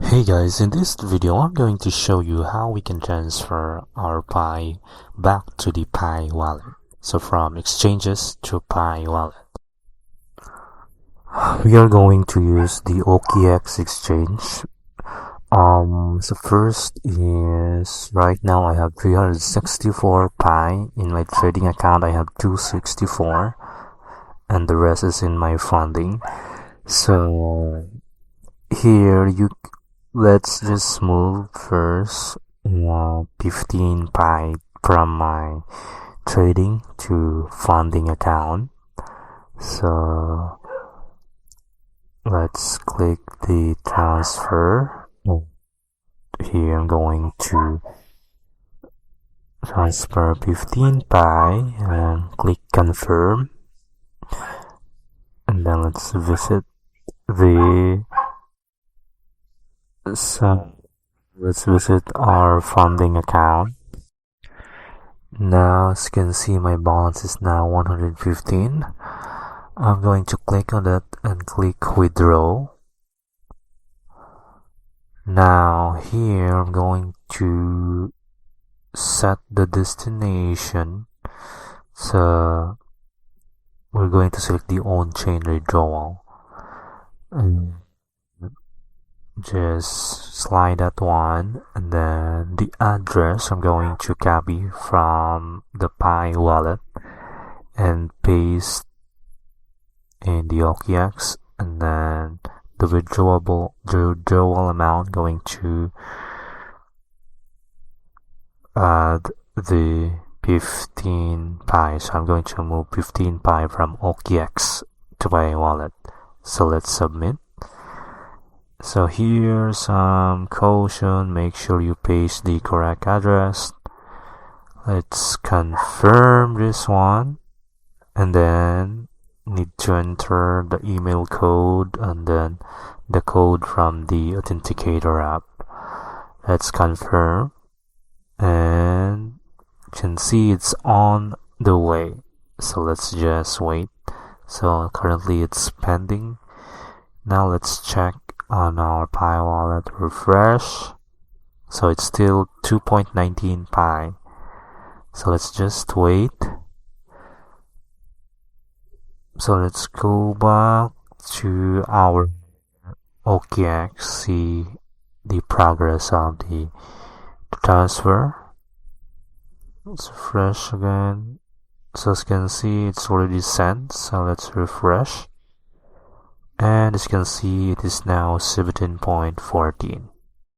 Hey guys, in this video I'm going to show you how we can transfer our Pi back to the Pi wallet. So from exchanges to Pi wallet. We are going to use the OKX exchange. So first is, right now I have 364 Pi. In my trading account I have 264 and the rest is in my funding. So here let's just move first 15 Pi from my trading to funding account. So let's click the transfer. Here I'm going to transfer 15 Pi and click confirm. And then let's visit our funding account. Now, as you can see, my balance is now 115. I'm going to click on that and click withdraw. Now here I'm going to set the destination. So we're going to select the on-chain withdrawal. And just slide that one, and then the address I'm going to copy from the Pi wallet and paste in the OKX, and then the withdrawal amount going to add the 15 Pi. So I'm going to move 15 Pi from OKX to Pi wallet. So let's submit. So here's some caution, make sure you paste the correct address. Let's confirm this one, and then need to enter the email code and then the code from the authenticator app. Let's confirm, and you can see it's on the way. So let's just wait. So currently it's pending. Now let's check on our Pi wallet, refresh. So it's still 2.19 Pi. So let's just wait. So let's go back to our OKX, see the progress of the transfer. Let's refresh again. So as you can see, it's already sent. So let's refresh. And as you can see, it is now 17.14.